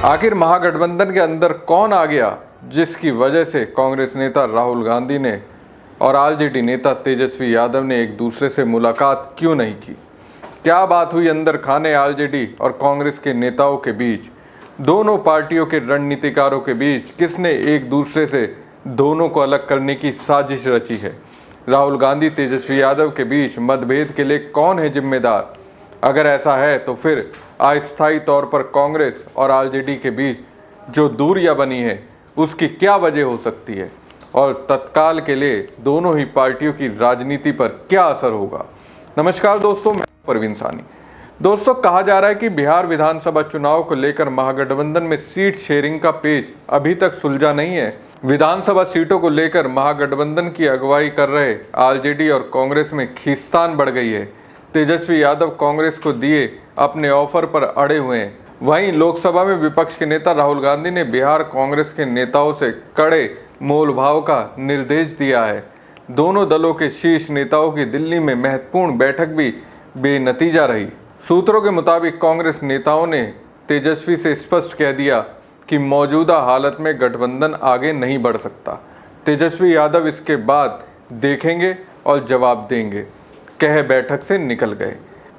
आखिर महागठबंधन के अंदर कौन आ गया जिसकी वजह से कांग्रेस नेता राहुल गांधी ने और आरजेडी नेता तेजस्वी यादव ने एक दूसरे से मुलाकात क्यों नहीं की? क्या बात हुई अंदर खाने आरजेडी और कांग्रेस के नेताओं के बीच? दोनों पार्टियों के रणनीतिकारों के बीच किसने एक दूसरे से दोनों को अलग करने की साजिश रची है? राहुल गांधी तेजस्वी यादव के बीच मतभेद के लिए कौन है जिम्मेदार? अगर ऐसा है तो फिर अस्थायी तौर पर कांग्रेस और आरजेडी के बीच जो दूरियां बनी है उसकी क्या वजह हो सकती है और तत्काल के लिए दोनों ही पार्टियों की राजनीति पर क्या असर होगा? नमस्कार दोस्तों, मैं परवीन सानी। दोस्तों, कहा जा रहा है कि बिहार विधानसभा चुनाव को लेकर महागठबंधन में सीट शेयरिंग का पेच अभी तक सुलझा नहीं है। विधानसभा सीटों को लेकर महागठबंधन की अगुवाई कर रहे आरजेडी और कांग्रेस में खींचतान बढ़ गई है। तेजस्वी यादव कांग्रेस को दिए अपने ऑफर पर अड़े हुए हैं। वहीं लोकसभा में विपक्ष के नेता राहुल गांधी ने बिहार कांग्रेस के नेताओं से कड़े मोलभाव का निर्देश दिया है। दोनों दलों के शीर्ष नेताओं की दिल्ली में महत्वपूर्ण बैठक भी बेनतीजा रही। सूत्रों के मुताबिक कांग्रेस नेताओं ने तेजस्वी से स्पष्ट कह दिया कि मौजूदा हालत में गठबंधन आगे नहीं बढ़ सकता। तेजस्वी यादव इसके बाद देखेंगे और जवाब देंगे, कह बैठक से निकल गए।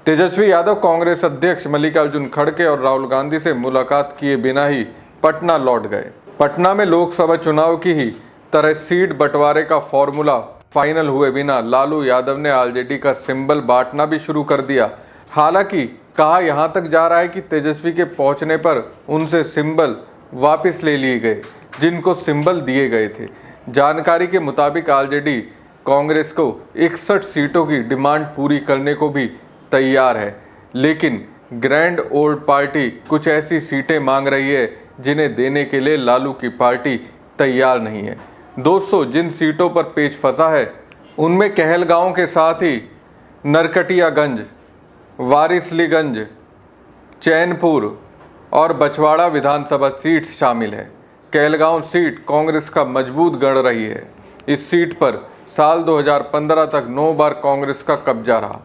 तेजस्वी यादव कांग्रेस अध्यक्ष मल्लिकार्जुन खड़गे और राहुल गांधी से मुलाकात किए बिना ही पटना लौट गए। पटना में लोकसभा चुनाव की ही तरह सीट बंटवारे का फॉर्मूला फाइनल हुए बिना लालू यादव ने आरजेडी का सिंबल बांटना भी शुरू कर दिया। हालांकि कहा यहां तक जा रहा है कि तेजस्वी के पहुंचने पर उनसे सिंबल वापस ले लिए गए जिनको सिंबल दिए गए थे। जानकारी के मुताबिक आरजेडी कांग्रेस को 61 सीटों की डिमांड पूरी करने को भी तैयार है, लेकिन ग्रैंड ओल्ड पार्टी कुछ ऐसी सीटें मांग रही है जिन्हें देने के लिए लालू की पार्टी तैयार नहीं है। दोस्तों, जिन सीटों पर पेच फंसा है उनमें कहलगांव के साथ ही नरकटियागंज, वारिसलीगंज, चैनपुर और बछवाड़ा विधानसभा सीट शामिल है। कहलगांव सीट कांग्रेस का मजबूत गढ़ रही है। इस सीट पर साल 2015 तक 9 बार कांग्रेस का कब्जा रहा।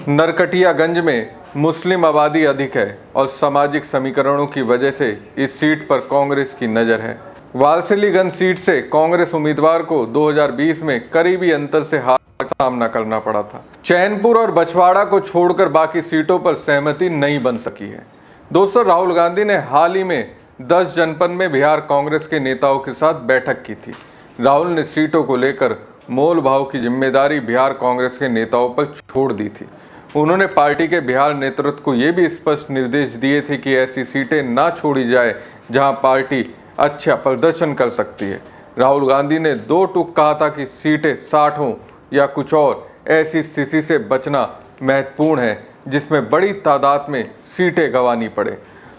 नरकटियागंज में मुस्लिम आबादी अधिक है और सामाजिक समीकरणों की वजह से इस सीट पर कांग्रेस की नज़र है। वारिसलीगंज सीट से कांग्रेस उम्मीदवार को 2020 में करीबी अंतर से हार का सामना करना पड़ा था। चैनपुर और बछवाड़ा को छोड़कर बाकी सीटों पर सहमति नहीं बन सकी है। दोस्तों, राहुल गांधी ने हाल ही में 10 जनपद में बिहार कांग्रेस के नेताओं के साथ बैठक की थी। राहुल ने सीटों को लेकर मोल भाव की जिम्मेदारी बिहार कांग्रेस के नेताओं पर छोड़ दी थी। उन्होंने पार्टी के बिहार नेतृत्व को ये भी स्पष्ट निर्देश दिए थे कि ऐसी सीटें ना छोड़ी जाए जहां पार्टी अच्छा प्रदर्शन कर सकती है। राहुल गांधी ने 2 टूक कहा था कि सीटें 60 हों या कुछ और, ऐसी स्थिति से बचना महत्वपूर्ण है जिसमें बड़ी तादाद में सीटें गंवानी पड़े।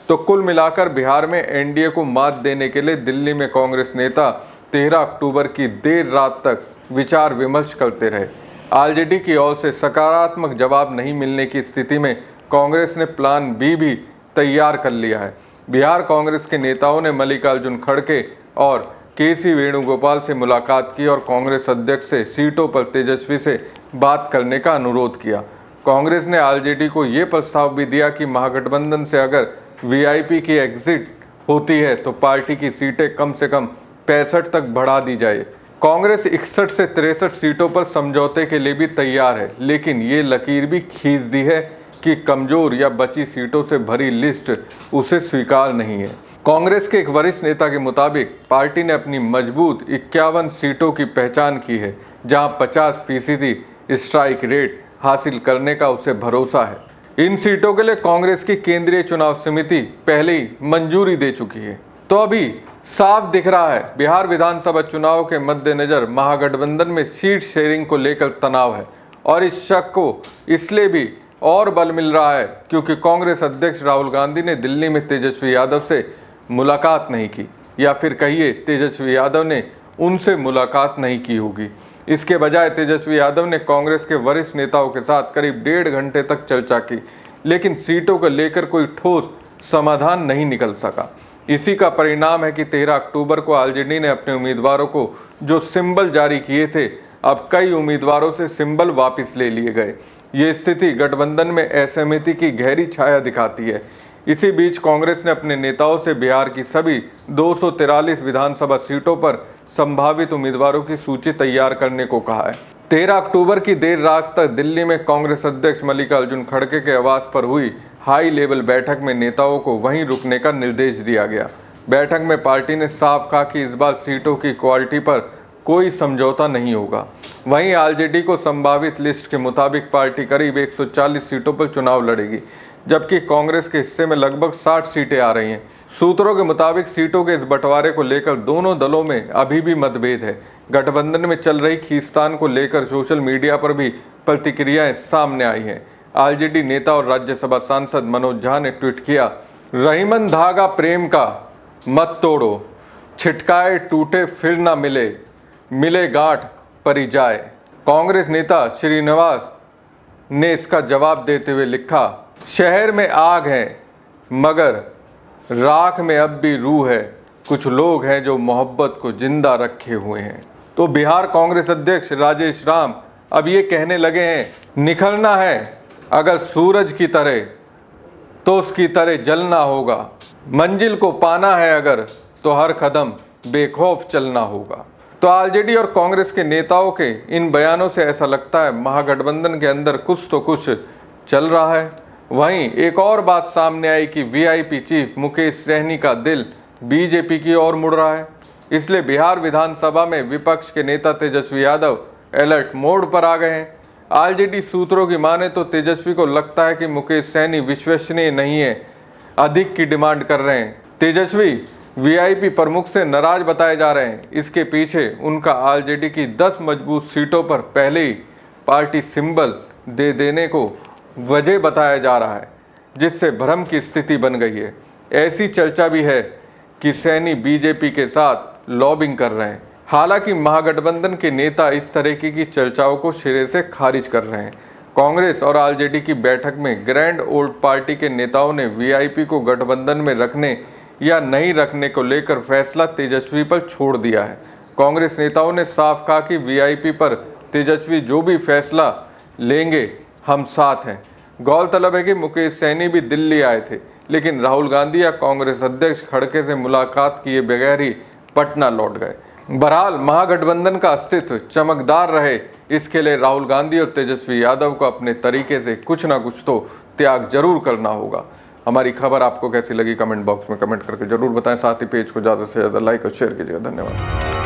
तो कुल मिलाकर बिहार में एनडीए को मात देने के लिए दिल्ली में कांग्रेस नेता 13 अक्टूबर की देर रात तक विचार विमर्श करते रहे। आरजेडी की ओर से सकारात्मक जवाब नहीं मिलने की स्थिति में कांग्रेस ने प्लान बी भी तैयार कर लिया है। बिहार कांग्रेस के नेताओं ने मल्लिकार्जुन खड़गे और केसी वेणुगोपाल से मुलाकात की और कांग्रेस अध्यक्ष से सीटों पर तेजस्वी से बात करने का अनुरोध किया। कांग्रेस ने आरजेडी को ये प्रस्ताव भी दिया कि महागठबंधन से अगर वीआईपी की एग्जिट होती है तो पार्टी की सीटें कम से कम 65 तक बढ़ा दी जाए। कांग्रेस 61 से 63 सीटों पर समझौते के लिए भी तैयार है, लेकिन ये लकीर भी खींच दी है कि कमजोर या बची सीटों से भरी लिस्ट उसे स्वीकार नहीं है। कांग्रेस के एक वरिष्ठ नेता के मुताबिक पार्टी ने अपनी मजबूत 51 सीटों की पहचान की है जहां 50% स्ट्राइक रेट हासिल करने का उसे भरोसा है। इन सीटों के लिए कांग्रेस की केंद्रीय चुनाव समिति पहले ही मंजूरी दे चुकी है। तो अभी साफ दिख रहा है बिहार विधानसभा चुनाव के मद्देनजर महागठबंधन में सीट शेयरिंग को लेकर तनाव है और इस शक को इसलिए भी और बल मिल रहा है क्योंकि कांग्रेस अध्यक्ष राहुल गांधी ने दिल्ली में तेजस्वी यादव से मुलाकात नहीं की, या फिर कहिए तेजस्वी यादव ने उनसे मुलाकात नहीं की होगी। इसके बजाय तेजस्वी यादव ने कांग्रेस के वरिष्ठ नेताओं के साथ करीब 1.5 घंटे तक चर्चा की, लेकिन सीटों को लेकर कोई ठोस समाधान नहीं निकल सका। इसी का परिणाम है कि 13 अक्टूबर को आरजेडी ने अपने उम्मीदवारों को जो सिंबल जारी किए थे, अब कई उम्मीदवारों से सिंबल वापस ले लिए गए। ये स्थिति गठबंधन में असहमति की गहरी छाया दिखाती है। इसी बीच कांग्रेस ने अपने नेताओं से बिहार की सभी 243 विधानसभा सीटों पर संभावित उम्मीदवारों की सूची तैयार करने को कहा है। 13 अक्टूबर की देर रात तक दिल्ली में कांग्रेस अध्यक्ष मल्लिकार्जुन खड़गे के आवास पर हुई हाई लेवल बैठक में नेताओं को वहीं रुकने का निर्देश दिया गया। बैठक में पार्टी ने साफ कहा कि इस बार सीटों की क्वालिटी पर कोई समझौता नहीं होगा। वहीं आरजेडी को संभावित लिस्ट के मुताबिक पार्टी करीब 140 सीटों पर चुनाव लड़ेगी, जबकि कांग्रेस के हिस्से में लगभग 60 सीटें आ रही हैं। सूत्रों के मुताबिक सीटों के इस बंटवारे को लेकर दोनों दलों में अभी भी मतभेद है। गठबंधन में चल रही खींचतान को लेकर सोशल मीडिया पर भी प्रतिक्रियाएं सामने आई हैं। आरजेडी नेता और राज्यसभा सांसद मनोज झा ने ट्वीट किया, रहीमन धागा प्रेम का मत तोड़ो, छिटकाए टूटे फिर ना मिले, मिले गांठ परी जाए। कांग्रेस नेता श्रीनिवास ने इसका जवाब देते हुए लिखा, शहर में आग है मगर राख में अब भी रूह है, कुछ लोग हैं जो मोहब्बत को जिंदा रखे हुए हैं। तो बिहार कांग्रेस अध्यक्ष राजेश राम अब ये कहने लगे हैं, निखरना है अगर सूरज की तरह तो उसकी तरह जलना होगा, मंजिल को पाना है अगर तो हर कदम बेखौफ चलना होगा। तो आरजेडी और कांग्रेस के नेताओं के इन बयानों से ऐसा लगता है महागठबंधन के अंदर कुछ तो कुछ चल रहा है। वहीं एक और बात सामने आई कि वीआईपी चीफ मुकेश सहनी का दिल बीजेपी की ओर मुड़ रहा है। इसलिए बिहार विधानसभा में विपक्ष के नेता तेजस्वी यादव अलर्ट मोड पर आ गए हैं। आरजेडी सूत्रों की माने तो तेजस्वी को लगता है कि मुकेश सहनी विश्वसनीय नहीं है, अधिक की डिमांड कर रहे हैं। तेजस्वी वीआईपी प्रमुख से नाराज बताए जा रहे हैं। इसके पीछे उनका आरजेडी की 10 मजबूत सीटों पर पहले ही पार्टी सिंबल दे देने को वजह बताया जा रहा है, जिससे भ्रम की स्थिति बन गई है। ऐसी चर्चा भी है कि सैनी बीजेपी के साथ लॉबिंग कर रहे हैं। हालांकि महागठबंधन के नेता इस तरह की चर्चाओं को सिरे से खारिज कर रहे हैं। कांग्रेस और आरजेडी की बैठक में ग्रैंड ओल्ड पार्टी के नेताओं ने वीआईपी को गठबंधन में रखने या नहीं रखने को लेकर फैसला तेजस्वी पर छोड़ दिया है। कांग्रेस नेताओं ने साफ कहा कि वीआईपी पर तेजस्वी जो भी फैसला लेंगे हम साथ हैं। गौरतलब है कि मुकेश सहनी भी दिल्ली आए थे, लेकिन राहुल गांधी या कांग्रेस अध्यक्ष खड़गे से मुलाकात किए बगैर ही पटना लौट गए। बहरहाल महागठबंधन का अस्तित्व चमकदार रहे, इसके लिए राहुल गांधी और तेजस्वी यादव को अपने तरीके से कुछ ना कुछ तो त्याग जरूर करना होगा। हमारी खबर आपको कैसी लगी कमेंट बॉक्स में कमेंट करके जरूर बताएं। साथ ही पेज को ज़्यादा से ज़्यादा लाइक और शेयर कीजिएगा। धन्यवाद।